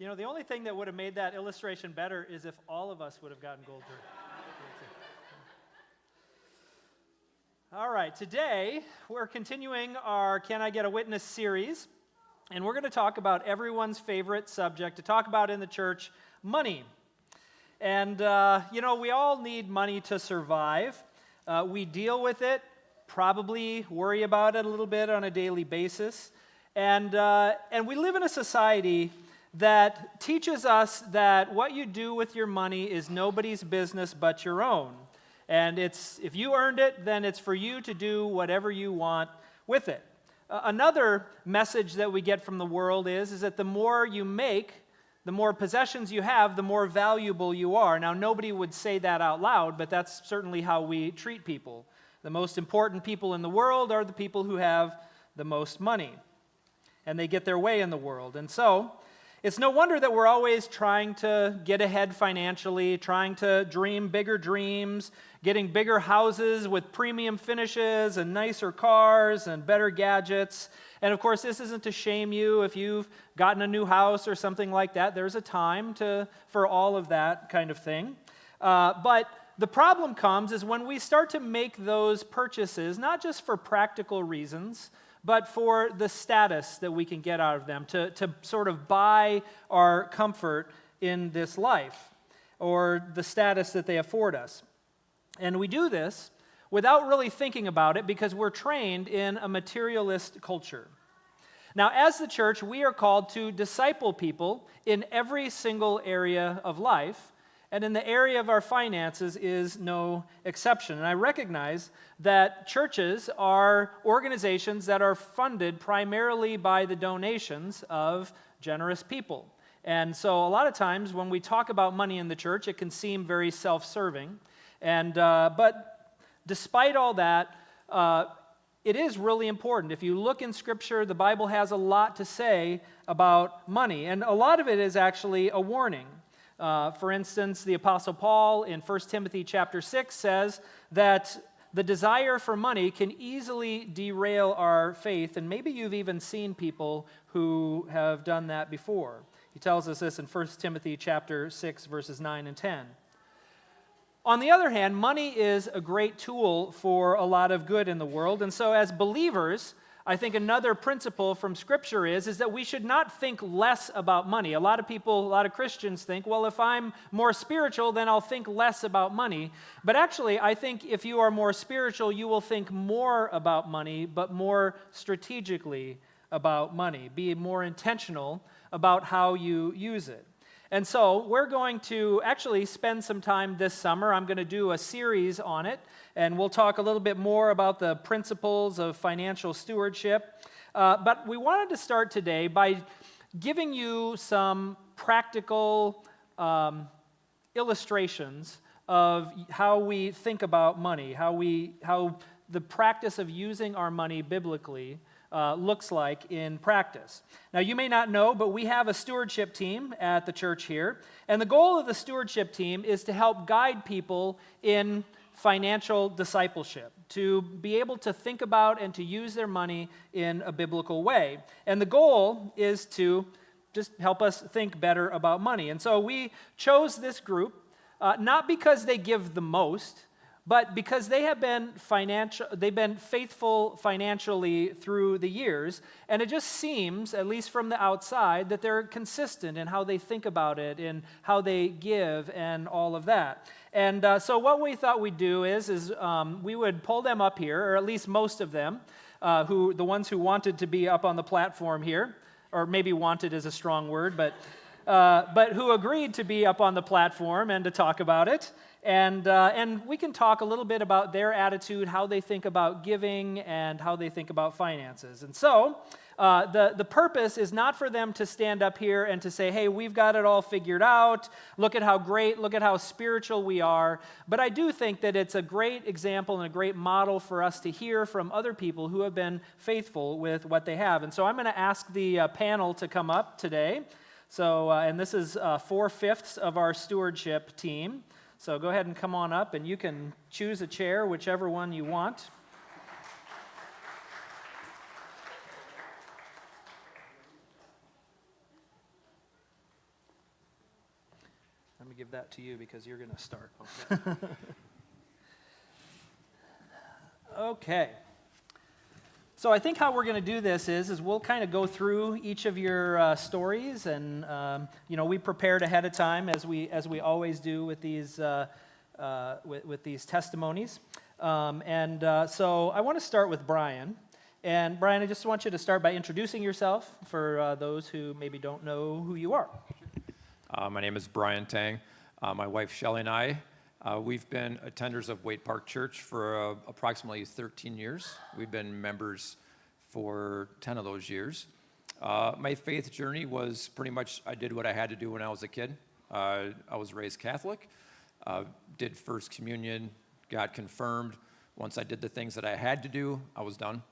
You know, the only thing that would have made that illustration better is if all of us would have gotten gold jewelry. All right, today we're continuing our Can I Get a Witness series, and we're going to talk about everyone's favorite subject to talk about in the church, money. And, we all need money to survive. We deal with it, probably worry about it a little bit on a daily basis. And we live in a society that teaches us that what you do with your money is nobody's business but your own. And if you earned it, then it's for you to do whatever you want with it. Another message that we get from the world is that the more you make, the more possessions you have, the more valuable you are. Now, nobody would say that out loud, but that's certainly how we treat people. The most important people in the world are the people who have the most money, and they get their way in the world. And so, it's no wonder that we're always trying to get ahead financially, trying to dream bigger dreams, getting bigger houses with premium finishes and nicer cars and better gadgets. And of course, this isn't to shame you if you've gotten a new house or something like that. There's a time for all of that kind of thing. But the problem comes is when we start to make those purchases, not just for practical reasons, but for the status that we can get out of them, to sort of buy our comfort in this life, or the status that they afford us. And we do this without really thinking about it because we're trained in a materialist culture. Now, as the church, we are called to disciple people in every single area of life, and in the area of our finances is no exception. And I recognize that churches are organizations that are funded primarily by the donations of generous people. And so a lot of times when we talk about money in the church, it can seem very self-serving. But despite all that, it is really important. If you look in Scripture, the Bible has a lot to say about money. And a lot of it is actually a warning. For instance, the Apostle Paul in 1 Timothy chapter 6 says that the desire for money can easily derail our faith, and maybe you've even seen people who have done that before. He tells us this in 1 Timothy chapter 6, verses 9 and 10. On the other hand, money is a great tool for a lot of good in the world, and so as believers, I think another principle from Scripture is that we should not think less about money. A lot of Christians think, well, if I'm more spiritual, then I'll think less about money. But actually, I think if you are more spiritual, you will think more about money, but more strategically about money. Be more intentional about how you use it. And so we're going to actually spend some time this summer. I'm going to do a series on it, and we'll talk a little bit more about the principles of financial stewardship. But we wanted to start today by giving you some practical illustrations of how we think about money, how the practice of using our money biblically looks like in practice. Now, you may not know, but we have a stewardship team at the church here, and the goal of the stewardship team is to help guide people in financial discipleship, to be able to think about and to use their money in a biblical way. And the goal is to just help us think better about money. And so we chose this group, not because they give the most, but because they've been faithful financially through the years, and it just seems, at least from the outside, that they're consistent in how they think about it and how they give and all of that. And so what we thought we'd do is we would pull them up here, or at least most of them, the ones who wanted to be up on the platform here, or maybe wanted is a strong word, but who agreed to be up on the platform and to talk about it. And we can talk a little bit about their attitude, how they think about giving, and how they think about finances. And so the purpose is not for them to stand up here and to say, hey, we've got it all figured out. Look at how great, look at how spiritual we are. But I do think that it's a great example and a great model for us to hear from other people who have been faithful with what they have. And so I'm going to ask the panel to come up today. So, and this is 4/5 of our stewardship team. So go ahead and come on up, and you can choose a chair, whichever one you want. me give that to you because you're going to start. Okay. Okay. So I think how we're going to do this is we'll kind of go through each of your stories, and we prepared ahead of time as we always do with these with these testimonies. So I want to start with Brian. And Brian, I just want you to start by introducing yourself for those who maybe don't know who you are. My name is Brian Tang. My wife Shelley and I, we've been attenders of Waite Park Church for approximately 13 years. We've been members for 10 of those years. My faith journey was pretty much, I did what I had to do when I was a kid. I was raised Catholic, did First Communion, got confirmed. Once I did the things that I had to do, I was done.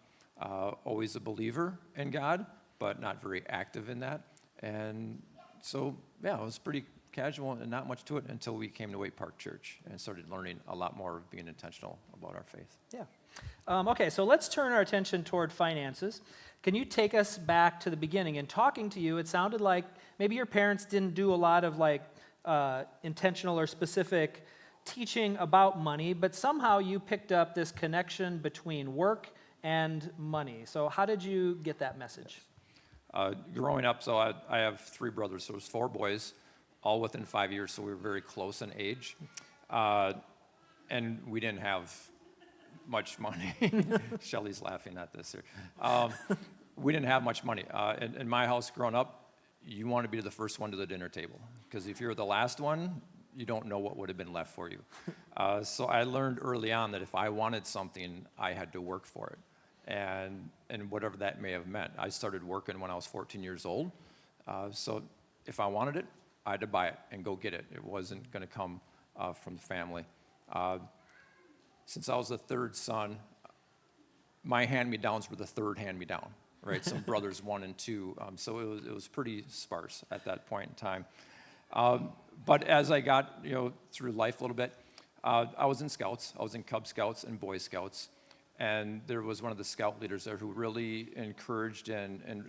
Always a believer in God, but not very active in that. And so, yeah, it was pretty casual and not much to it until we came to Waite Park Church and started learning a lot more of being intentional about our faith. Yeah. Okay, so let's turn our attention toward finances. Can you take us back to the beginning? In talking to you, it sounded like maybe your parents didn't do a lot of intentional or specific teaching about money, but somehow you picked up this connection between work and money. So how did you get that message? Growing up, so I have 3 brothers, so there's 4 boys, all within 5 years, so we were very close in age. And we didn't have much money. Shelley's laughing at this here. We didn't have much money. In my house growing up, you want to be the first one to the dinner table, because if you're the last one, you don't know what would have been left for you. So I learned early on that if I wanted something, I had to work for it. And whatever that may have meant. I started working when I was 14 years old. So if I wanted it, I had to buy it and go get it. It wasn't going to come from the family. Since I was the 3rd son, my hand-me-downs were the 3rd hand-me-down, right? Some brothers 1 and 2. So it was pretty sparse at that point in time. But as I got through life a little bit, I was in Scouts. I was in Cub Scouts and Boy Scouts. And there was one of the scout leaders there who really encouraged and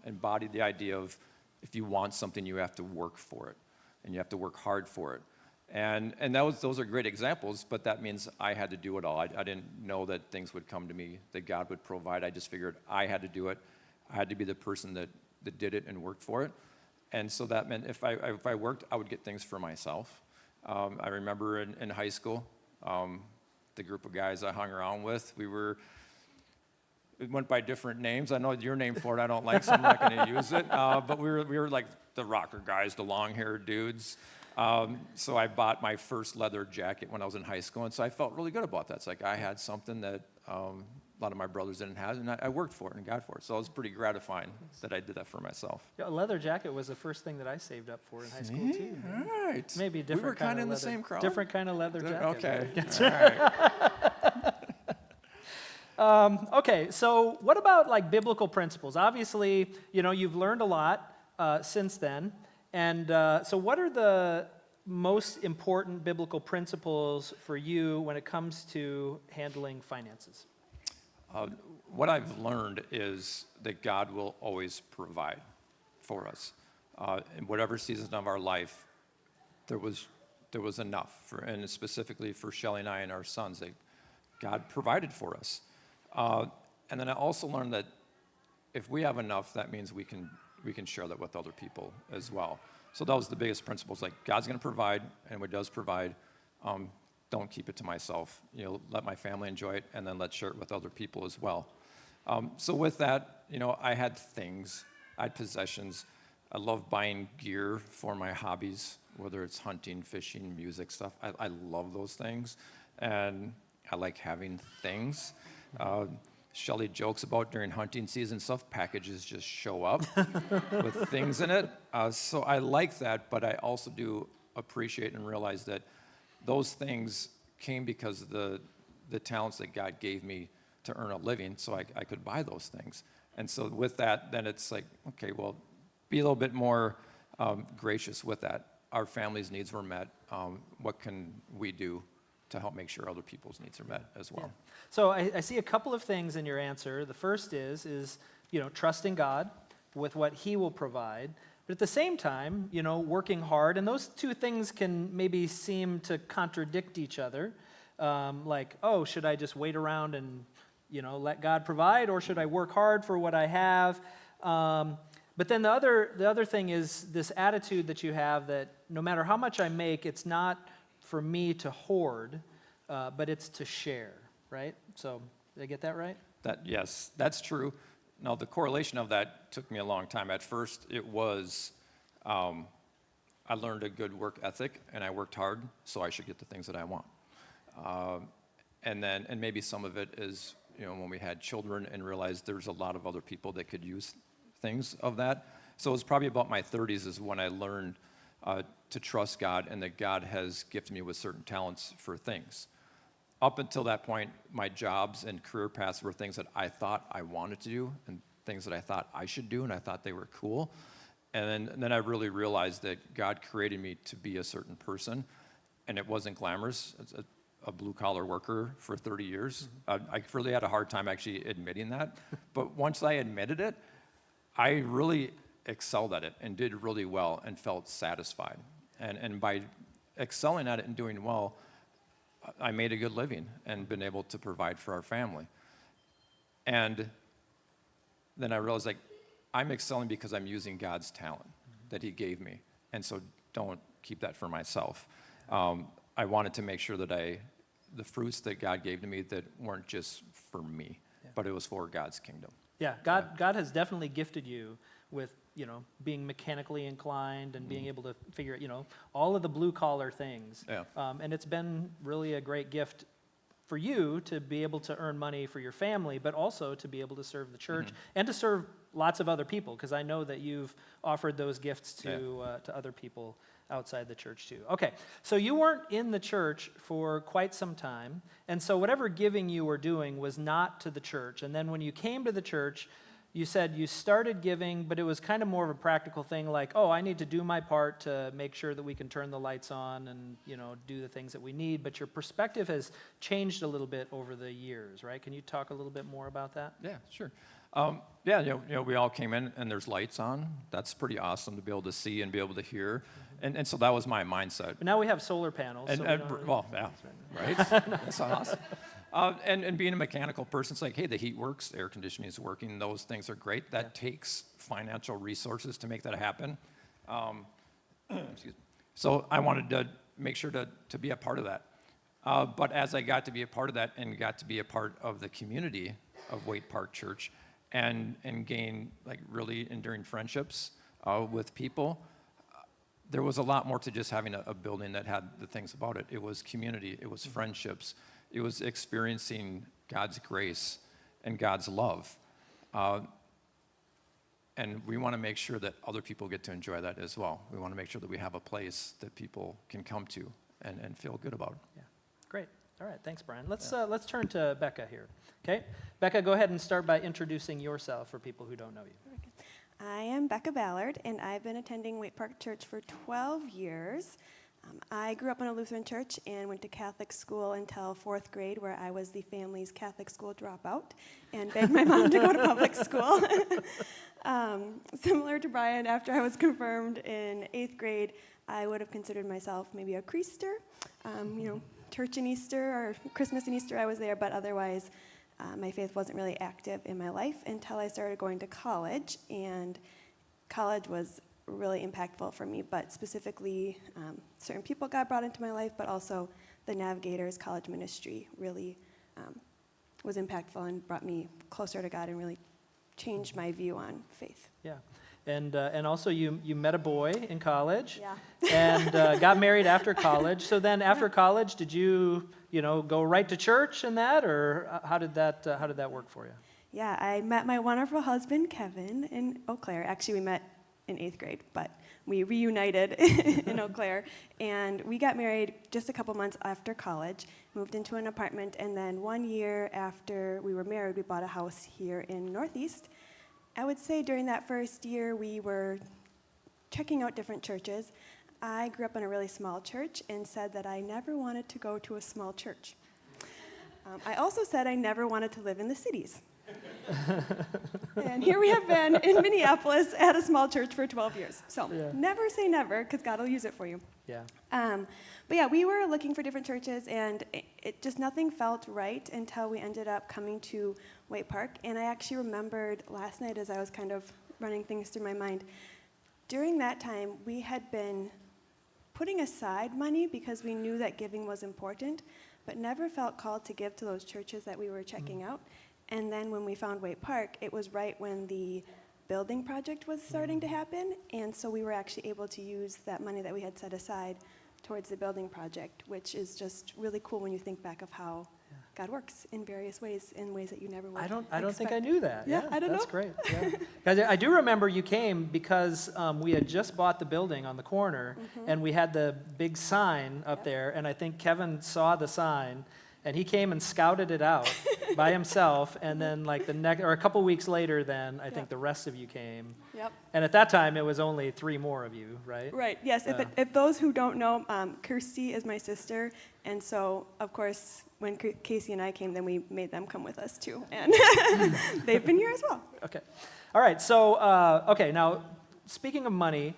embodied the idea of if you want something, you have to work for it, and you have to work hard for it. And those are great examples, but that means I had to do it all. I didn't know that things would come to me, that God would provide. I just figured I had to do it. I had to be the person that did it and worked for it. And so that meant if I worked, I would get things for myself. I remember in high school, the group of guys I hung around with, it went by different names. I know your name for it I don't like, so I'm not going to use it. But we were like the rocker guys, the long-haired dudes. So I bought my first leather jacket when I was in high school, and so I felt really good about that. It's like I had something that a lot of my brothers didn't have, and I worked for it and got for it. So it was pretty gratifying that I did that for myself. Yeah, a leather jacket was the first thing that I saved up for in high school, too. All right. Maybe a different we were kind of in leather, the same crowd. different kind of leather jacket. Okay. All right. Okay, so what about biblical principles? Obviously, you've learned a lot since then. And so what are the most important biblical principles for you when it comes to handling finances? What I've learned is that God will always provide for us. In whatever season of our life, there was enough, and specifically for Shelley and I and our sons, that God provided for us. And then I also learned that if we have enough, that means we can share that with other people as well. So that was the biggest principles. Like God's going to provide, and what does provide, don't keep it to myself. Let my family enjoy it, and then let's share it with other people as well. So with that, I had things, I had possessions. I love buying gear for my hobbies, whether it's hunting, fishing, music stuff. I love those things, and I like having things. Shelley jokes about during hunting season stuff, packages just show up with things in it. So I like that, but I also do appreciate and realize that those things came because of the talents that God gave me to earn a living, so I could buy those things. And so with that, then it's like, okay, well, be a little bit more gracious with that. Our family's needs were met. What can we do to help make sure other people's needs are met as well? Yeah. So I see a couple of things in your answer. The first is trusting God. with what he will provide, but at the same time, working hard. And those two things can maybe seem to contradict each other. Like, oh, should I just wait around and, let God provide, or should I work hard for what I have? But then the other thing is this attitude that you have that no matter how much I make, it's not for me to hoard, but it's to share, right? So did I get that right? Yes, that's true. Now, the correlation of that took me a long time. At first, it was I learned a good work ethic, and I worked hard, so I should get the things that I want. And maybe some of it is, when we had children and realized there's a lot of other people that could use things of that. So it was probably about my 30s is when I learned to trust God, and that God has gifted me with certain talents for things. Up until that point, my jobs and career paths were things that I thought I wanted to do and things that I thought I should do, and I thought they were cool. And then I really realized that God created me to be a certain person, and it wasn't glamorous. It's a blue-collar worker for 30 years. I really had a hard time actually admitting that. But once I admitted it, I really excelled at it and did really well and felt satisfied. And by excelling at it and doing well, I made a good living and been able to provide for our family. And then I realized, I'm excelling because I'm using God's talent that he gave me. And so don't keep that for myself. I wanted to make sure that the fruits that God gave to me that weren't just for me, but it was for God's kingdom. Yeah, God has definitely gifted you with, being mechanically inclined and being able to figure it, all of the blue-collar things. Yeah. And it's been really a great gift for you to be able to earn money for your family, but also to be able to serve the church and to serve lots of other people, because I know that you've offered those gifts to other people outside the church too. Okay, so you weren't in the church for quite some time, and so whatever giving you were doing was not to the church. And then when you came to the church, you said you started giving, but it was kind of more of a practical thing, like, oh, I need to do my part to make sure that we can turn the lights on and, do the things that we need. But your perspective has changed a little bit over the years, right? Can you talk a little bit more about that? Yeah, sure. We all came in and there's lights on. That's pretty awesome to be able to see and be able to hear. And so that was my mindset. But now we have solar panels. Right? That's awesome. And being a mechanical person, it's like, hey, the heat works, air conditioning is working, those things are great. That takes financial resources to make that happen. Excuse me. So I wanted to make sure to be a part of that. But as I got to be a part of that and got to be a part of the community of Waite Park Church and gain really enduring friendships with people, there was a lot more to just having a building that had the things about it. It was community, it was friendships, it was experiencing God's grace and God's love. And we want to make sure that other people get to enjoy that as well. We want to make sure that we have a place that people can come to and feel good about. Yeah, great. All right, thanks, Brian. Let's turn to Becca here. Okay, Becca, go ahead and start by introducing yourself for people who don't know you. I am Becca Ballard, and I've been attending Waite Park Church for 12 years. I grew up in a Lutheran church and went to Catholic school until 4th grade, where I was the family's Catholic school dropout and begged my mom to go to public school. Similar to Brian, after I was confirmed in 8th grade, I would have considered myself maybe a Creaster. Church and Easter, or Christmas and Easter, I was there, but otherwise, my faith wasn't really active in my life until I started going to college, and college was really impactful for me, but specifically certain people got brought into my life, but also the Navigators college ministry really was impactful and brought me closer to God and really changed my view on faith. Yeah, and also you met a boy in college, Yeah. and got married after college. So then after college, did you go right to church and that, or how did that work for you? Yeah, I met my wonderful husband, Kevin, in Eau Claire. Actually, we met in 8th grade, but we reunited in Eau Claire, and we got married just a couple months after college, moved into an apartment, and then 1 year after we were married, we bought a house here in Northeast. I would say during that first year, we were checking out different churches. I grew up in a really small church and said that I never wanted to go to a small church. I also said I never wanted to live in the cities. And here we have been in Minneapolis at a small church for 12 years. So Yeah. never say never, because God will use it for you. Yeah. But yeah, we were looking for different churches, and it just nothing felt right until we ended up coming to Waite Park. And I actually remembered last night, as I was kind of running things through my mind, during that time we had been putting aside money because we knew that giving was important, but never felt called to give to those churches that we were checking out. And then when we found Waite Park, it was right when the building project was starting to happen, and so we were actually able to use that money that we had set aside towards the building project, which is just really cool when you think back of how God works in various ways, in ways that you never would I don't think I expect. knew that. Yeah, I don't That's know. great. Yeah. 'Cause I do remember you came because we had just bought the building on the corner, and we had the big sign up Yep. there, and I think Kevin saw the sign, and he came and scouted it out by himself, and then like a couple weeks later, then I think Yep. the rest of you came, Yep. and at that time it was only 3 more of you, right? Right, yes. If those who don't know, Kirsty is my sister, and so, of course, when Casey and I came, then we made them come with us too, and they've been here as well. Okay. All right. So, okay. Now, speaking of money,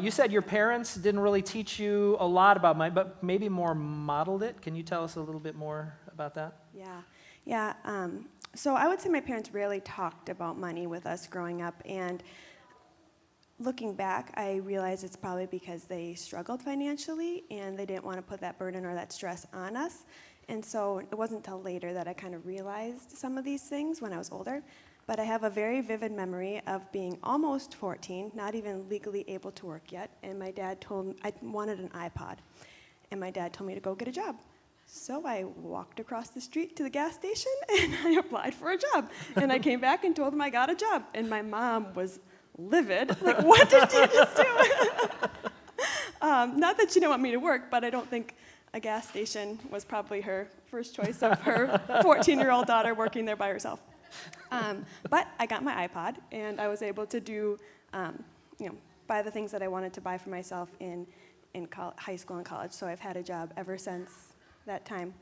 you said your parents didn't really teach you a lot about money, but maybe more modeled it. Can you tell us a little bit more about that? Yeah. So I would say my parents rarely talked about money with us growing up, and looking back, I realize it's probably because they struggled financially and they didn't want to put that burden or that stress on us. And so it wasn't until later that I kind of realized some of these things when I was older. But I have a very vivid memory of being almost 14, not even legally able to work yet, and my dad told me I wanted an iPod, and my dad told me to go get a job. So I walked across the street to the gas station and I applied for a job. And I came back and told him I got a job. And my mom was livid. Like, what did you just do? Not that she didn't want me to work, but I don't think a gas station was probably her first choice of her 14-year-old daughter working there by herself. But I got my iPod, and I was able to do, buy the things that I wanted to buy for myself in high school and college. So I've had a job ever since that time.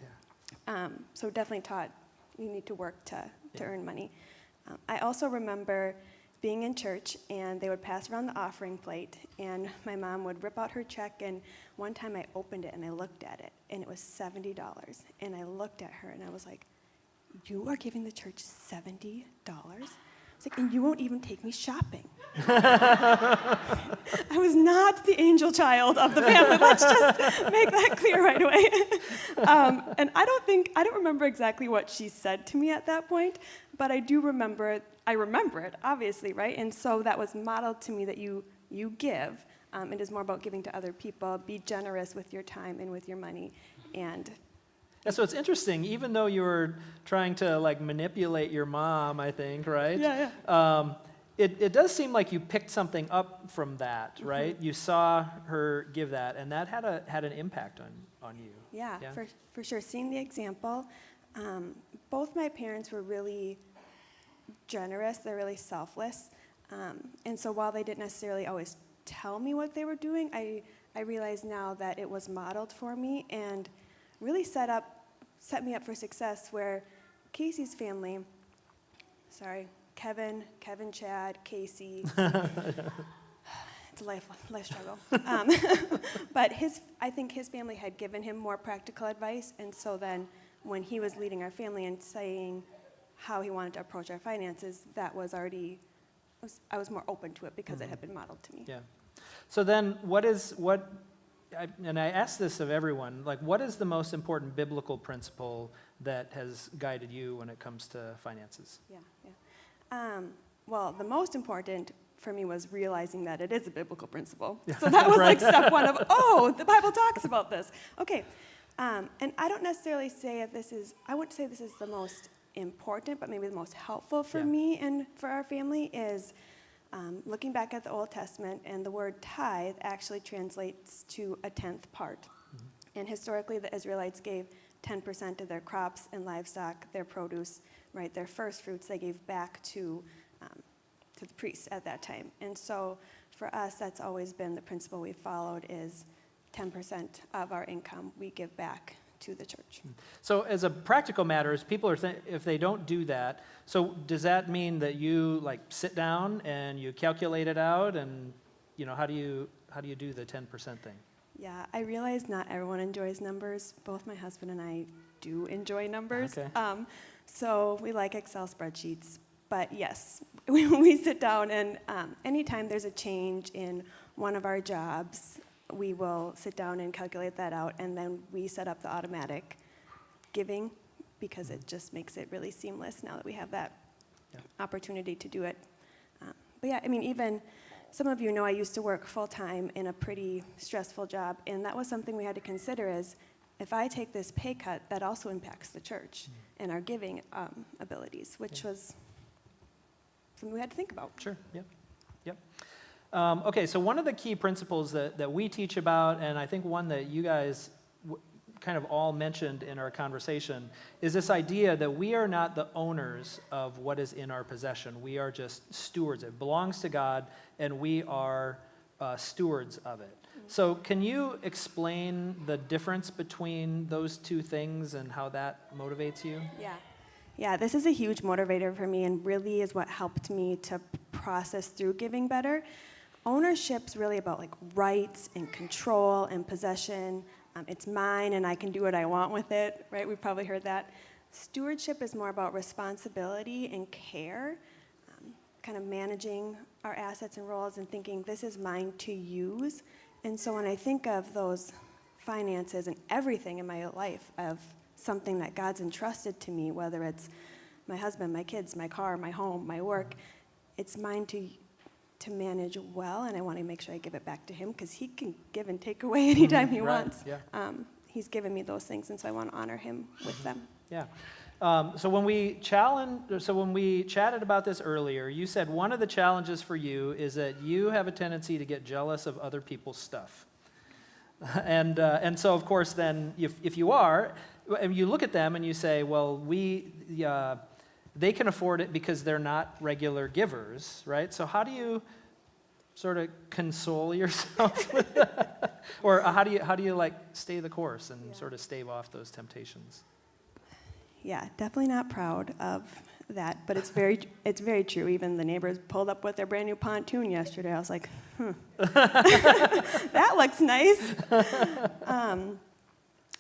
Yeah. So definitely taught you need to work to earn money. I also remember being in church, and they would pass around the offering plate, and my mom would rip out her check, and one time I opened it and I looked at it, and it was $70. And I looked at her and I was like, you are giving the church $70? It's like, and you won't even take me shopping. I was not the angel child of the family. Let's just make that clear right away. And I don't remember exactly what she said to me at that point, but I remember it, obviously, right? And so that was modeled to me that you give. It is more about giving to other people. Be generous with your time and with your money. And Yeah, so it's interesting, even though you were trying to like manipulate your mom, I think, right? Yeah. It does seem like you picked something up from that, right? You saw her give that, and that had an impact on you. Yeah, for sure. Seeing the example, both my parents were really generous. They're really selfless. And so while they didn't necessarily always tell me what they were doing, I realize now that it was modeled for me and really set me up for success, where Casey's family, Kevin, Chad, Casey, it's a life struggle. But I think his family had given him more practical advice, and so then when he was leading our family and saying how he wanted to approach our finances, that was I was more open to it because it had been modeled to me. Yeah. So then and I ask this of everyone, like, what is the most important biblical principle that has guided you when it comes to finances? Yeah. Well, the most important for me was realizing that it is a biblical principle. So that was like step one of, the Bible talks about this. Okay. And I don't necessarily say I wouldn't say this is the most important, but maybe the most helpful for me and for our family is looking back at the Old Testament, and the word tithe actually translates to a 10th part. And historically, the Israelites gave 10% of their crops and livestock, their produce, right, their first fruits, they gave back to the priests at that time. And so for us, that's always been the principle we've followed is 10% of our income we give back to the church. So as a practical matter, as people are if they don't do that, so does that mean that you like sit down and you calculate it out, and how do you do the 10% thing? Yeah, I realize not everyone enjoys numbers. Both my husband and I do enjoy numbers. Okay. So we like Excel spreadsheets. But yes, we sit down, and anytime there's a change in one of our jobs, we will sit down and calculate that out, and then we set up the automatic giving because it just makes it really seamless now that we have that opportunity to do it. But yeah, I mean, even some of you know I used to work full-time in a pretty stressful job, and that was something we had to consider is if I take this pay cut, that also impacts the church and our giving abilities, which was something we had to think about. Sure, yep. Okay, so one of the key principles that we teach about, and I think one that you guys kind of all mentioned in our conversation, is this idea that we are not the owners of what is in our possession. We are just stewards. It belongs to God, and we are stewards of it. So can you explain the difference between those two things and how that motivates you? Yeah, this is a huge motivator for me and really is what helped me to process through giving better. Ownership's really about like rights and control and possession. It's mine and I can do what I want with it, right? We've probably heard that. Stewardship is more about responsibility and care, kind of managing our assets and roles and thinking this is mine to use. And so when I think of those finances and everything in my life of something that God's entrusted to me, whether it's my husband, my kids, my car, my home, my work, it's mine to manage well, and I want to make sure I give it back to him because he can give and take away anytime he wants. Yeah. He's given me those things, and so I want to honor him with them. Yeah. So when we chatted about this earlier, you said one of the challenges for you is that you have a tendency to get jealous of other people's stuff. And so, of course, then if you are, and you look at them and you say, well, they can afford it because they're not regular givers, right? So how do you sort of console yourself with that? Or how do you like stay the course and sort of stave off those temptations? Yeah, definitely not proud of that, but it's very true. Even the neighbors pulled up with their brand new pontoon yesterday. I was like, that looks nice.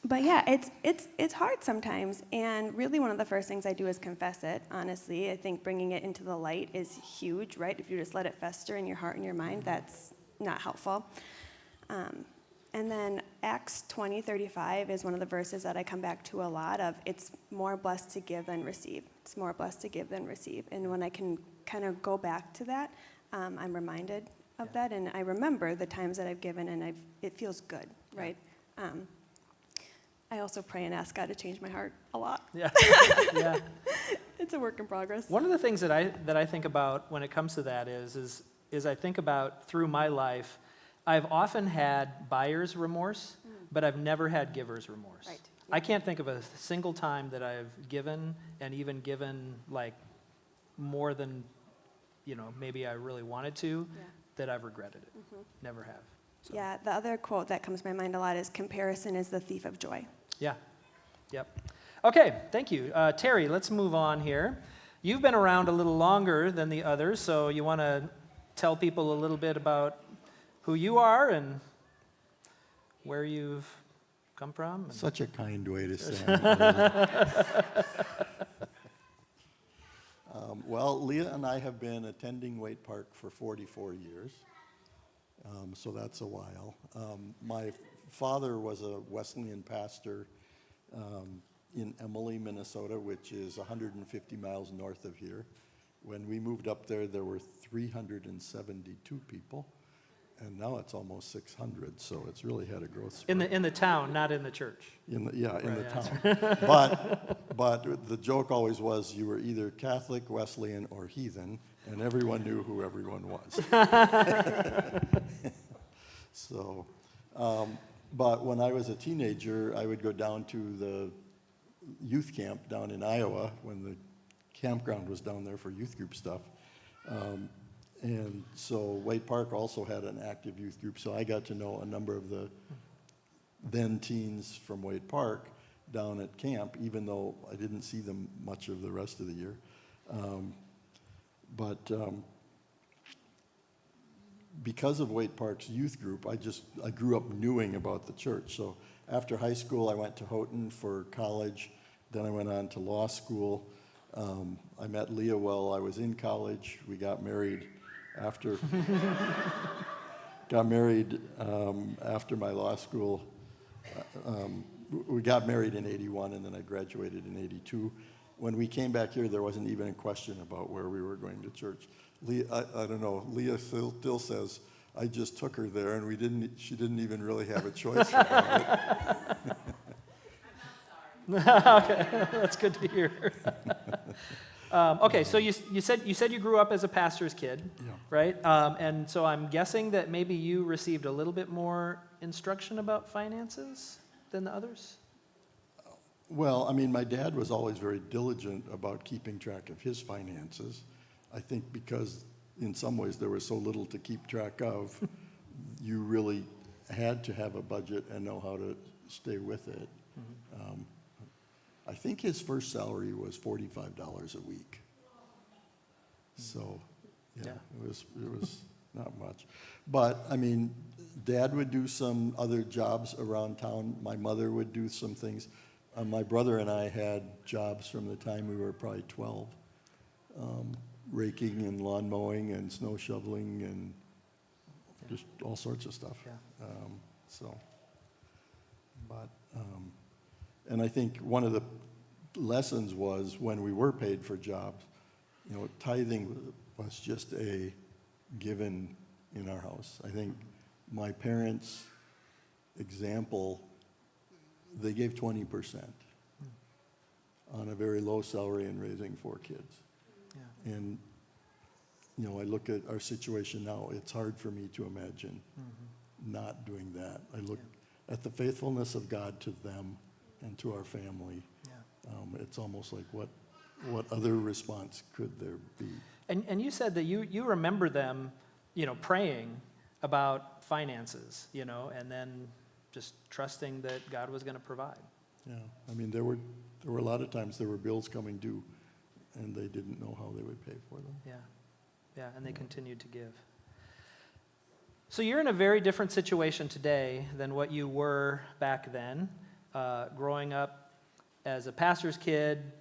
But yeah, it's hard sometimes, and really one of the first things I do is confess it, honestly. I think bringing it into the light is huge, right? If you just let it fester in your heart and your mind, that's not helpful. And then Acts 20:35 is one of the verses that I come back to a lot of. It's more blessed to give than receive. It's more blessed to give than receive. And when I can kind of go back to that, I'm reminded of that, and I remember the times that I've given, and it feels good, right? I also pray and ask God to change my heart a lot. Yeah. Yeah. It's a work in progress. One of the things that I think about when it comes to that is I think about through my life, I've often had buyer's remorse, but I've never had giver's remorse. Right. I can't think of a single time that I've given, and even given like more than maybe I really wanted to, that I've regretted it. Never have. So. Yeah, the other quote that comes to my mind a lot is comparison is the thief of joy. Yeah. Yep. Okay, thank you. Terry, let's move on here. You've been around a little longer than the others, so you want to tell people a little bit about who you are and where you've come from? Such a kind way to say it. Well, Leah and I have been attending Waite Park for 44 years, so that's a while. My father was a Wesleyan pastor in Emily, Minnesota, which is 150 miles north of here. When we moved up there, there were 372 people. And now it's almost 600, so it's really had a growth spurt. In the town, not in the church. In the town. Right. But the joke always was you were either Catholic, Wesleyan, or heathen, and everyone knew who everyone was. So, but when I was a teenager, I would go down to the youth camp down in Iowa when the campground was down there for youth group stuff. And so Waite Park also had an active youth group, so I got to know a number of the then teens from Waite Park. down at camp, even though I didn't see them much of the rest of the year. But because of Waite Park's youth group, I grew up knowing about the church. So after high school, I went to Houghton for college. Then I went on to law school. I met Leah while I was in college. We got married after after my law school. We got married in 81, and then I graduated in 82. When we came back here, there wasn't even a question about where we were going to church. Leah, I don't know, Leah still says, I just took her there, and she didn't even really have a choice about it. Okay, that's good to hear. Okay, so you said you grew up as a pastor's kid, Yeah. right? And so I'm guessing that maybe you received a little bit more instruction about finances than the others? Well, I mean, my dad was always very diligent about keeping track of his finances. I think because in some ways there was so little to keep track of, you really had to have a budget and know how to stay with it. Mm-hmm. I think his first salary was $45 a week. So, yeah. It was not much. But, I mean, Dad would do some other jobs around town. My mother would do some things. My brother and I had jobs from the time we were probably 12, raking and lawn mowing and snow shoveling and just all sorts of stuff. Yeah. And I think one of the lessons was when we were paid for jobs, tithing was just a given in our house. I think my parents' example, they gave 20% on a very low salary and raising 4 kids. Yeah. And, I look at our situation now, it's hard for me to imagine not doing that. I look at the faithfulness of God to them and to our family. Yeah. It's almost like what other response could there be? And you said that you remember them, praying about finances, and then just trusting that God was going to provide. Yeah, I mean, there were a lot of times there were bills coming due, and they didn't know how they would pay for them. Yeah, and they continued to give. So you're in a very different situation today than what you were back then, growing up as a pastor's kid,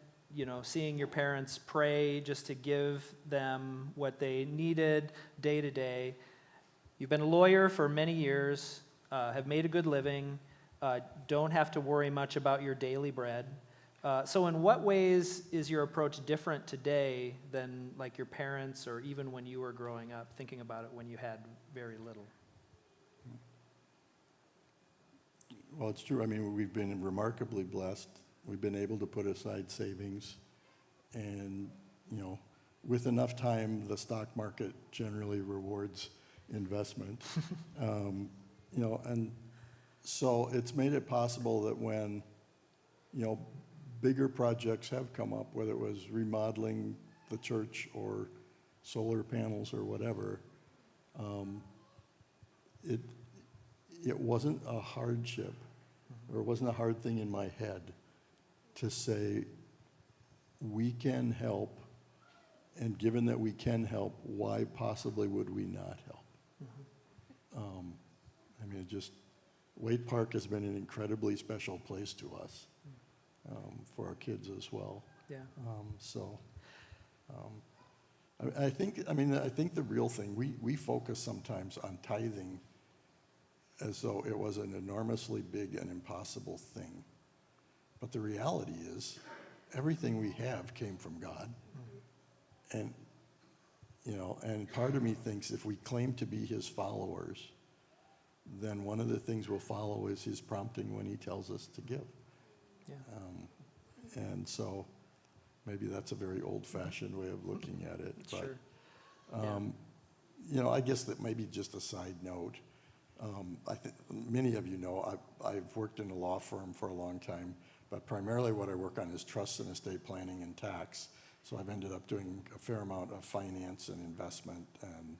seeing your parents pray just to give them what they needed day to day. You've been a lawyer for many years, have made a good living, don't have to worry much about your daily bread. So in what ways is your approach different today than like your parents or even when you were growing up, thinking about it when you had very little? Well, it's true. I mean, we've been remarkably blessed. We've been able to put aside savings, and, with enough time, the stock market generally rewards investment. And so it's made it possible that when, bigger projects have come up, whether it was remodeling the church or solar panels or whatever, it wasn't a hardship, or it wasn't a hard thing in my head to say, we can help, and given that we can help, why possibly would we not help? I mean, Waite Park has been an incredibly special place to us, for our kids as well. Yeah. I think the real thing, we focus sometimes on tithing as though it was an enormously big and impossible thing. But the reality is, everything we have came from God. And, and part of me thinks if we claim to be his followers, then one of the things we'll follow is his prompting when he tells us to give. Yeah. And so maybe that's a very old-fashioned way of looking at it. But, Sure. I guess that maybe just a side note. I think many of you know I've worked in a law firm for a long time, but primarily what I work on is trust and estate planning and tax. So I've ended up doing a fair amount of finance and investment and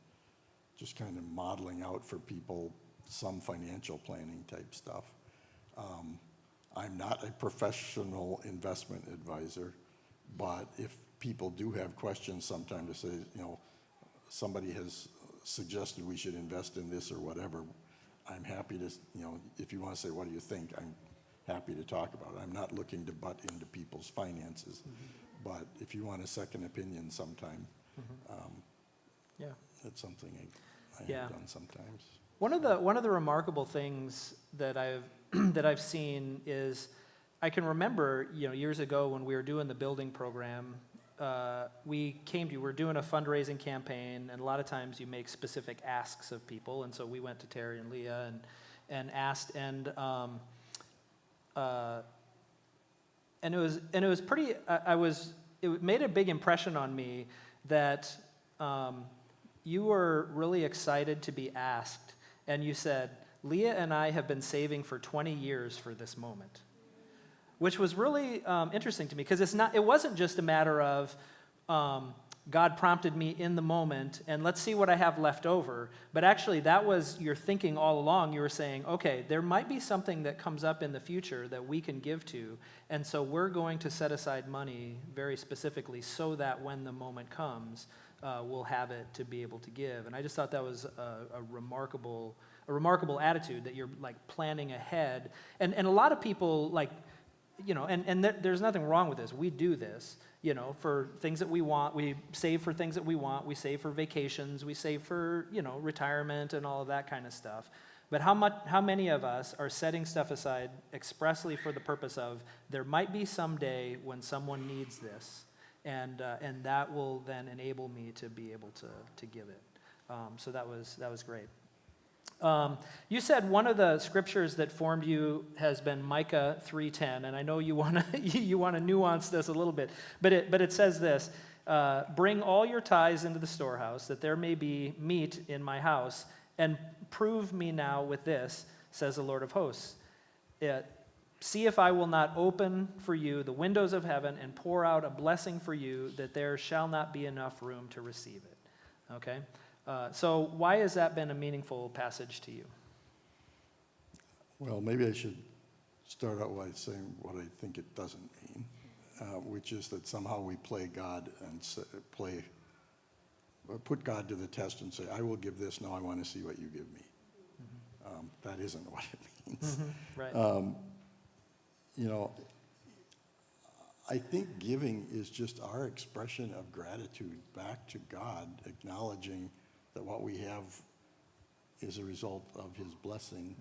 just kind of modeling out for people some financial planning type stuff. I'm not a professional investment advisor, but if people do have questions sometime to say, somebody has suggested we should invest in this or whatever, I'm happy to, if you want to say, what do you think? I'm happy to talk about it. I'm not looking to butt into people's finances, but if you want a second opinion sometime, Yeah. that's something I Yeah. have done sometimes. One of the remarkable things that I've that I've seen is, I can remember, years ago when we were doing the building program, we were doing a fundraising campaign, and a lot of times you make specific asks of people, and so we went to Terry and Leah and asked, and it was pretty. It made a big impression on me that you were really excited to be asked, and you said, Leah and I have been saving for 20 years for this moment, which was really interesting to me, because it wasn't just a matter of God prompted me in the moment and let's see what I have left over, but actually that was your thinking all along. You were saying, okay, there might be something that comes up in the future that we can give to, and so we're going to set aside money very specifically so that when the moment comes, we'll have it to be able to give. And I just thought that was a remarkable attitude, that you're like planning ahead. And a lot of people, like, there's nothing wrong with this. We do this, for things that we want. We save for things that we want. We save for vacations. We save for, retirement and all of that kind of stuff. But how many of us are setting stuff aside expressly for the purpose of, there might be some day when someone needs this, and that will then enable me to be able to give it. So that was great. You said one of the scriptures that formed you has been Micah 3:10, and I know you want to nuance this a little bit, but it says this: "Bring all your tithes into the storehouse, that there may be meat in my house, and prove me now with this, says the Lord of hosts. See if I will not open for you the windows of heaven and pour out a blessing for you, that there shall not be enough room to receive it." Okay? So why has that been a meaningful passage to you? Well, maybe I should start out by saying what I think it doesn't mean, which is that somehow we play God and put God to the test and say, I will give this, now I want to see what you give me. That isn't what it means. Right. I think giving is just our expression of gratitude back to God, acknowledging that what we have is a result of his blessing,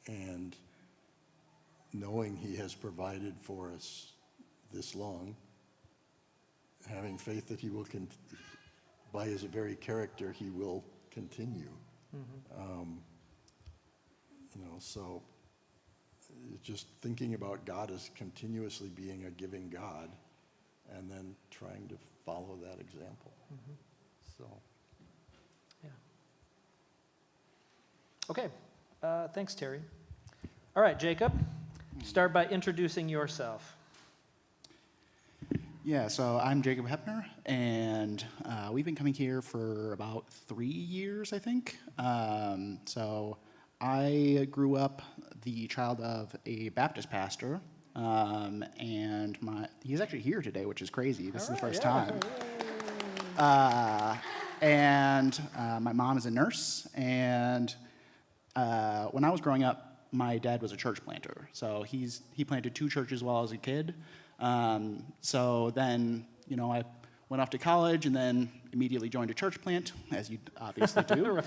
and knowing he has provided for us this long, having faith that he will, by his very character, he will continue. So just thinking about God as continuously being a giving God, and then trying to follow that example. So. Yeah. Okay. Thanks, Terry. All right, Jacob, start by introducing yourself. Yeah, so I'm Jacob Hepner, and we've been coming here for about 3 years, I think. So I grew up the child of a Baptist pastor, and he's actually here today, which is crazy. This is the first time. And my mom is a nurse, and when I was growing up, my dad was a church planter. So he planted 2 churches while I was a kid. So then, I went off to college and then immediately joined a church plant, as you obviously do.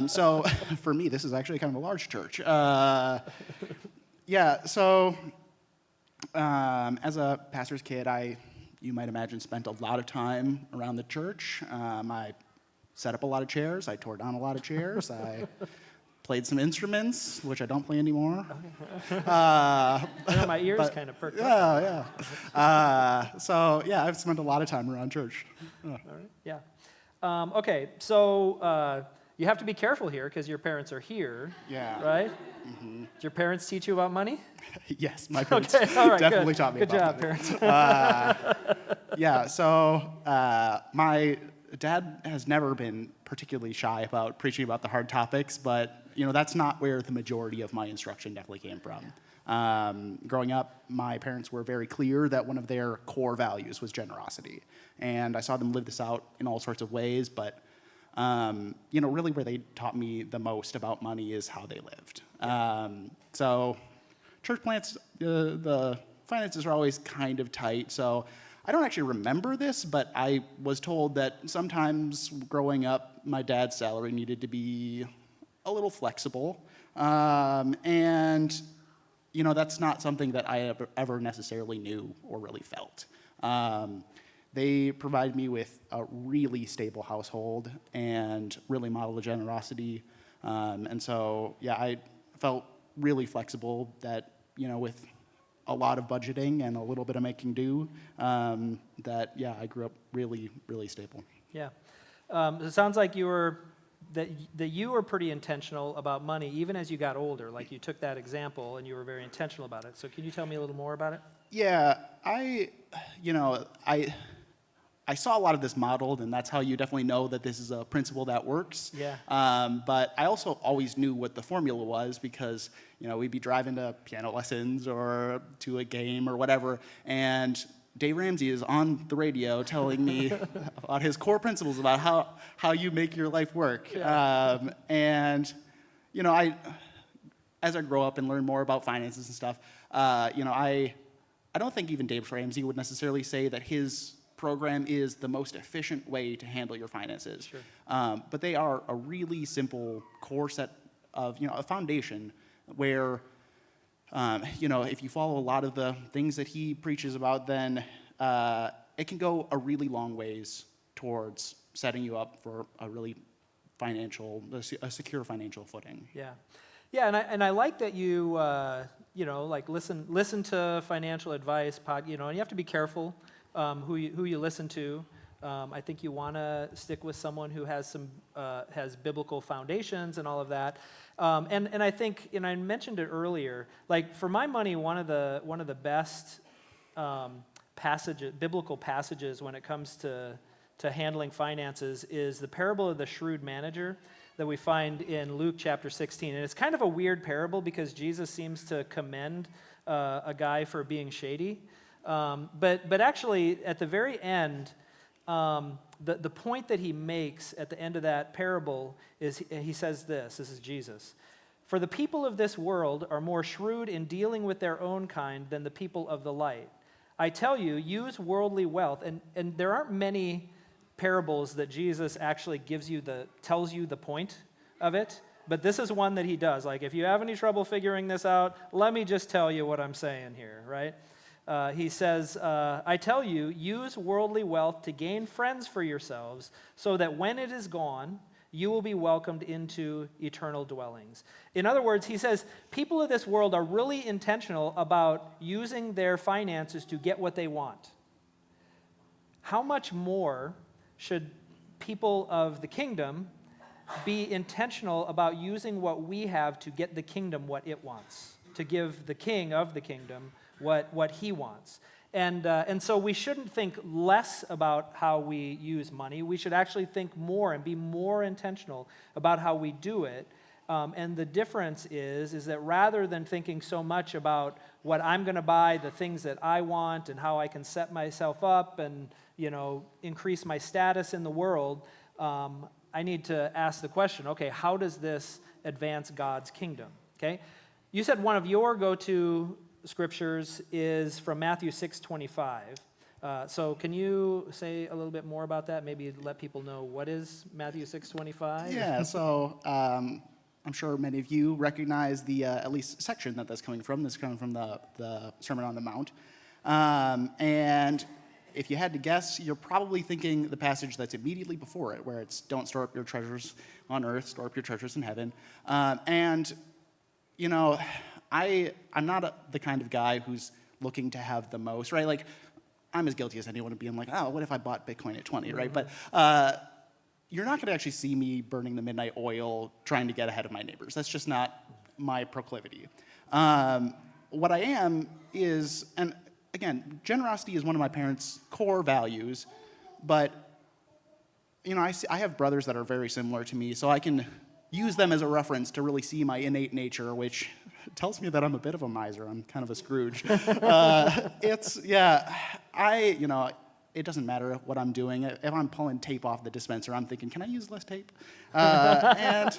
So for me, this is actually kind of a large church. So as a pastor's kid, you might imagine, spent a lot of time around the church. I set up a lot of chairs. I tore down a lot of chairs. I played some instruments, which I don't play anymore. I know my ears kind of perked up. So I've spent a lot of time around church. All right. Yeah. Okay, so you have to be careful here because your parents are here. Yeah. Right? Did your parents teach you about money? Yes, my parents all right, definitely good. taught me good about job, money. parents. So my dad has never been particularly shy about preaching about the hard topics, but that's not where the majority of my instruction definitely came from. Growing up, my parents were very clear that one of their core values was generosity. And I saw them live this out in all sorts of ways, but really where they taught me the most about money is how they lived. So church plants, the finances are always kind of tight, so I don't actually remember this, but I was told that sometimes growing up, my dad's salary needed to be a little flexible. That's not something that I ever necessarily knew or really felt. They provided me with a really stable household and really modeled generosity. I felt really flexible that, with a lot of budgeting and a little bit of making do, I grew up really, really stable. Yeah. It sounds like you were pretty intentional about money even as you got older. Like you took that example and you were very intentional about it. So can you tell me a little more about it? Yeah, I saw a lot of this modeled, and that's how you definitely know that this is a principle that works. Yeah. But I also always knew what the formula was because, we'd be driving to piano lessons or to a game or whatever, and Dave Ramsey is on the radio telling me about his core principles about how you make your life work. Yeah. As I grow up and learn more about finances and stuff, I don't think even Dave Ramsey would necessarily say that his program is the most efficient way to handle your finances. Sure. But they are a really simple core set of, a foundation where, if you follow a lot of the things that he preaches about, then it can go a really long ways towards setting you up for a really a secure financial footing. Yeah. Yeah, and I like that you, listen to financial advice, and you have to be careful who you listen to. I think you want to stick with someone who has has biblical foundations and all of that. And I think, I mentioned it earlier. Like for my money, one of the best biblical passages when it comes to handling finances is the parable of the shrewd manager that we find in Luke chapter 16. And it's kind of a weird parable because Jesus seems to commend a guy for being shady. But actually, at the very end, the point that he makes at the end of that parable is he says this is Jesus. For the people of this world are more shrewd in dealing with their own kind than the people of the light. I tell you, use worldly wealth, and there aren't many parables that Jesus actually tells you the point of it, but this is one that he does. Like, if you have any trouble figuring this out, let me just tell you what I'm saying here, right? He says, I tell you, use worldly wealth to gain friends for yourselves, so that when it is gone, you will be welcomed into eternal dwellings. In other words, he says, people of this world are really intentional about using their finances to get what they want. How much more should people of the kingdom be intentional about using what we have to get the kingdom what it wants, to give the king of the kingdom what he wants? And so we shouldn't think less about how we use money. We should actually think more and be more intentional about how we do it. And the difference is that rather than thinking so much about what I'm going to buy, the things that I want, and how I can set myself up and increase my status in the world, I need to ask the question, okay, how does this advance God's kingdom? Okay, you said one of your go-to scriptures is from Matthew 6:25. So can you say a little bit more about that? Maybe let people know what is Matthew 6:25? Yeah, so I'm sure many of you recognize the at least section that's coming from. This is coming from the Sermon on the Mount. And if you had to guess, you're probably thinking the passage that's immediately before it, where it's don't store up your treasures on earth, store up your treasures in heaven. I'm not the kind of guy who's looking to have the most, right? Like, I'm as guilty as anyone of being like, oh, what if I bought Bitcoin at 20, right? But you're not going to actually see me burning the midnight oil trying to get ahead of my neighbors. That's just not my proclivity. What I am is, and again, generosity is one of my parents' core values, but I have brothers that are very similar to me, so I can use them as a reference to really see my innate nature, which tells me that I'm a bit of a miser. I'm kind of a Scrooge. It doesn't matter what I'm doing. If I'm pulling tape off the dispenser, I'm thinking, can I use less tape? And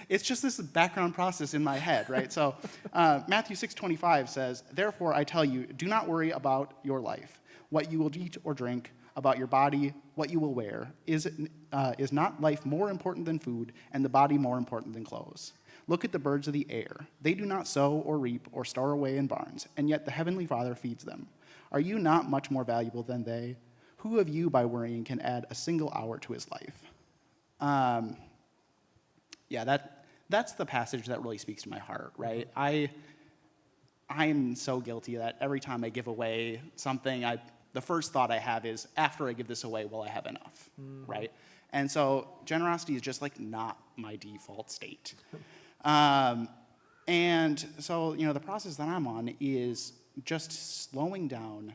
it's just this background process in my head, right? So Matthew 6:25 says, "Therefore I tell you, do not worry about your life, what you will eat or drink, about your body, what you will wear. Is not life more important than food, and the body more important than clothes? Look at the birds of the air. They do not sow or reap or store away in barns, and yet the heavenly Father feeds them. Are you not much more valuable than they? Who of you, by worrying, can add a single hour to his life?" That's the passage that really speaks to my heart, right? I'm so guilty that every time I give away something, the first thought I have is, after I give this away, will I have enough, right? And so generosity is just like not my default state. And so, the process that I'm on is just slowing down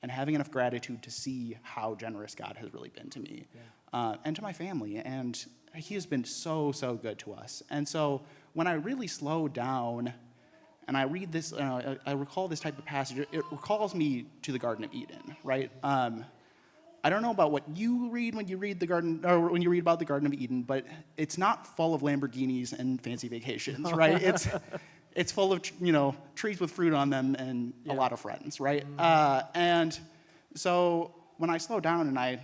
and having enough gratitude to see how generous God has really been to me and to my family. And he has been so, so good to us. And so when I really slow down and I read this, I recall this type of passage, it recalls me to the Garden of Eden, right? I don't know about what you read when you read when you read about the Garden of Eden, but it's not full of Lamborghinis and fancy vacations, right? It's full of trees with fruit on them and a lot of friends, right? And so when I slow down and I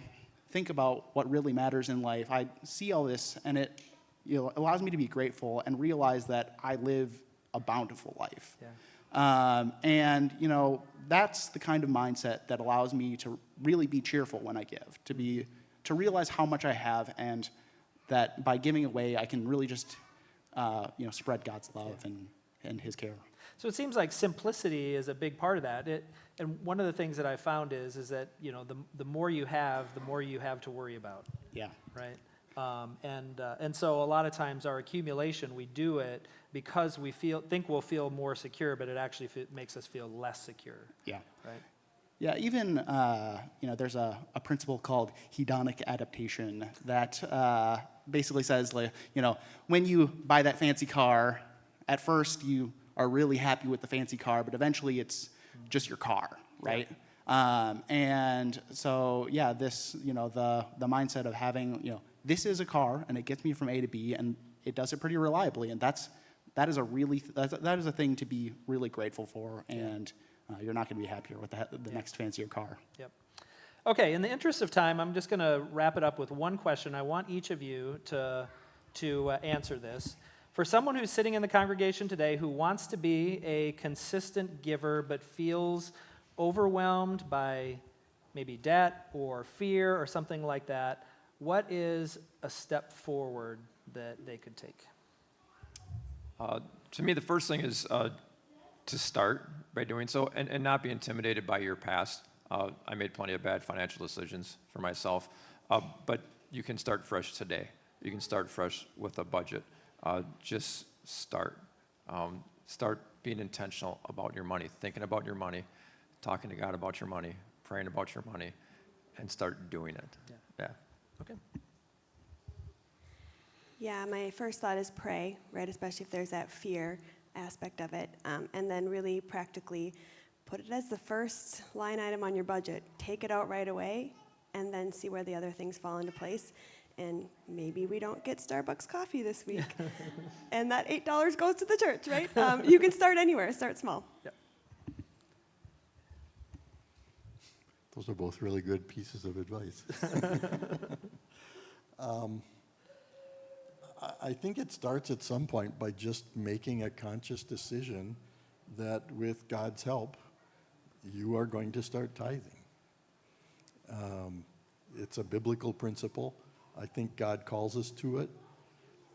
think about what really matters in life, I see all this, and it allows me to be grateful and realize that I live a bountiful life. And that's the kind of mindset that allows me to really be cheerful when I give, to realize how much I have, and that by giving away, I can really just spread God's love and his care. So it seems like simplicity is a big part of that. And one of the things that I found is that the more you have, the more you have to worry about. Yeah. Right. And so a lot of times our accumulation, we do it because we think we'll feel more secure, but it actually makes us feel less secure. Yeah. Right. Yeah. Even there's a principle called hedonic adaptation that basically says, when you buy that fancy car, at first you are really happy with the fancy car, but eventually it's just your car, right? And so, this, the mindset of having, this is a car and it gets me from A to B and it does it pretty reliably. And that is a thing to be really grateful for. And you're not going to be happier with the next fancier car. Yep. Okay, in the interest of time, I'm just going to wrap it up with one question. I want each of you to answer this. For someone who's sitting in the congregation today who wants to be a consistent giver but feels overwhelmed by maybe debt or fear or something like that, what is a step forward that they could take? To me, the first thing is to start by doing so and not be intimidated by your past. I made plenty of bad financial decisions for myself, but you can start fresh today. You can start fresh with a budget. Just start. Start being intentional about your money, thinking about your money, talking to God about your money, praying about your money, and start doing it. Yeah. Okay. Yeah, my first thought is pray, right? Especially if there's that fear aspect of it. And then really practically put it as the first line item on your budget. Take it out right away, and then see where the other things fall into place. And maybe we don't get Starbucks coffee this week. And that $8 goes to the church, right? You can start anywhere. Start small. Yep. Those are both really good pieces of advice. I think it starts at some point by just making a conscious decision that with God's help, you are going to start tithing. It's a biblical principle. I think God calls us to it.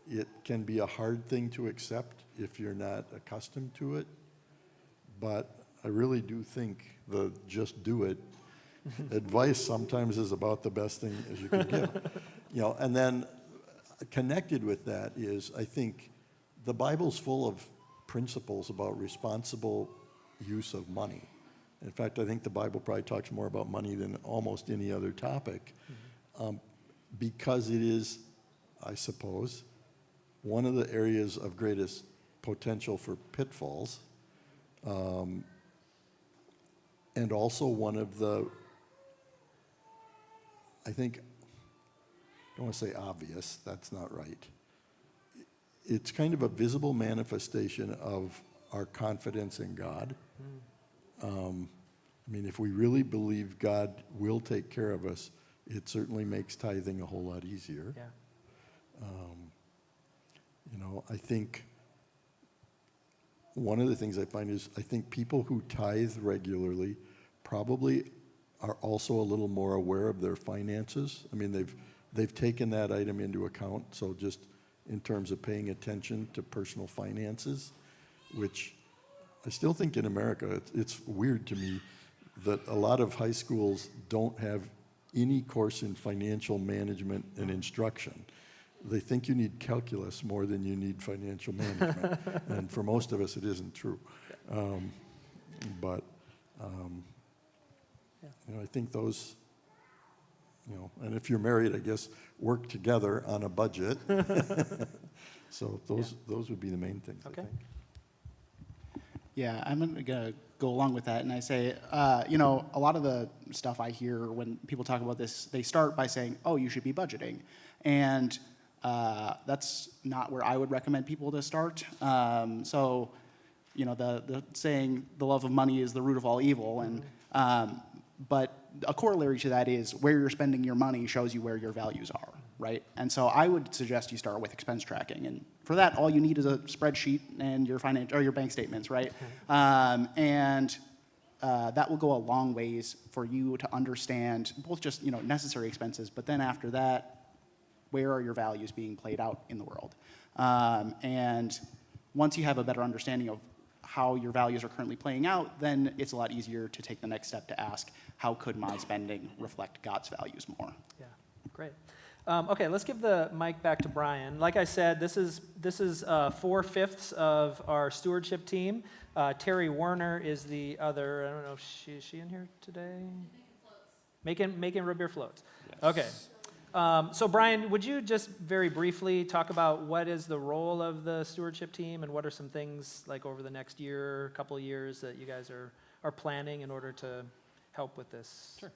It can be a hard thing to accept if you're not accustomed to it, but I really do think the just do it advice sometimes is about the best thing as you can give. And then connected with that is, I think, the Bible's full of principles about responsible use of money. In fact, I think the Bible probably talks more about money than almost any other topic, because it is, I suppose, one of the areas of greatest potential for pitfalls. And also one of the, I think, I don't want to say obvious, that's not right. It's kind of a visible manifestation of our confidence in God. I mean, if we really believe God will take care of us, it certainly makes tithing a whole lot easier. Yeah. You know, I think one of the things I find is I think people who tithe regularly probably are also a little more aware of their finances. I mean, they've taken that item into account, so just in terms of paying attention to personal finances, which I still think in America, it's weird to me that a lot of high schools don't have any course in financial management and instruction. They think you need calculus more than you need financial management. And for most of us, it isn't true. But you know, I think those, you know, and if you're married, I guess, work together on a budget. So those would be the main things, Okay. I think. Yeah, I'm going to go along with that, and I say, you know, a lot of the stuff I hear when people talk about this, they start by saying, oh, you should be budgeting. And that's not where I would recommend people to start. So, you know, the saying, the love of money is the root of all evil, and but a corollary to that is where you're spending your money shows you where your values are, right? And so I would suggest you start with expense tracking, and for that, all you need is a spreadsheet and your your bank statements, right? And that will go a long ways for you to understand both just, you know, necessary expenses, but then after that, where are your values being played out in the world? And once you have a better understanding of how your values are currently playing out, then it's a lot easier to take the next step to ask, how could my spending reflect God's values more? Yeah, great. Okay, let's give the mic back to Brian. Like I said, this is 4/5 of our stewardship team. Terry Werner is the other. I don't know if is she in here today? Making root beer floats. Yes. Okay. So Brian, would you just very briefly talk about what is the role of the stewardship team and what are some things like over the next year, couple of years that you guys are planning in order to help with this? Sure.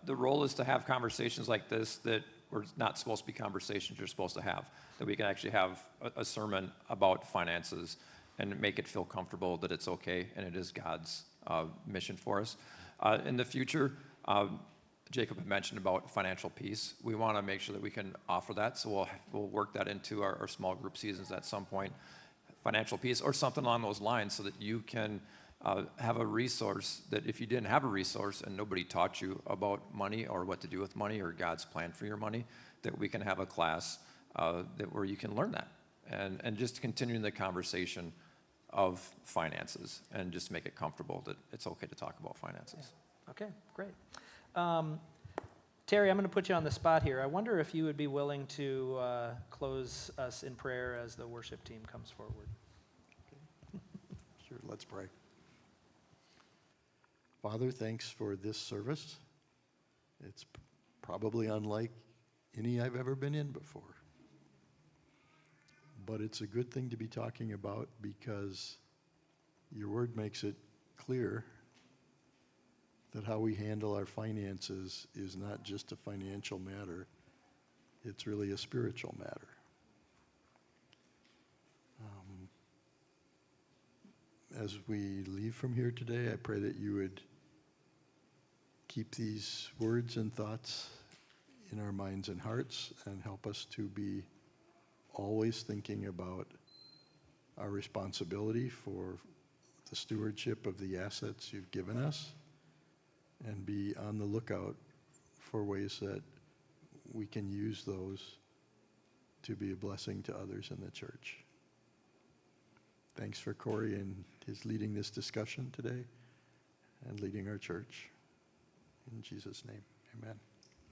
The role is to have conversations like this that were not supposed to be conversations you're supposed to have, that we can actually have a sermon about finances and make it feel comfortable that it's okay and it is God's mission for us. In the future, Jacob had mentioned about financial peace. We want to make sure that we can offer that, so we'll work that into our small group seasons at some point. Financial peace or something along those lines so that you can have a resource that if you didn't have a resource and nobody taught you about money or what to do with money or God's plan for your money, that we can have a class where you can learn that and just continuing the conversation of finances and just make it comfortable that it's okay to talk about finances. Yeah. Okay, great. Terry, I'm going to put you on the spot here. I wonder if you would be willing to close us in prayer as the worship team comes forward. Sure, let's pray. Father, thanks for this service. It's probably unlike any I've ever been in before. But it's a good thing to be talking about because your word makes it clear that how we handle our finances is not just a financial matter, it's really a spiritual matter. As we leave from here today, I pray that you would keep these words and thoughts in our minds and hearts and help us to be always thinking about our responsibility for the stewardship of the assets you've given us and be on the lookout for ways that we can use those to be a blessing to others in the church. Thanks for Corey and his leading this discussion today and leading our church. In Jesus' name, amen.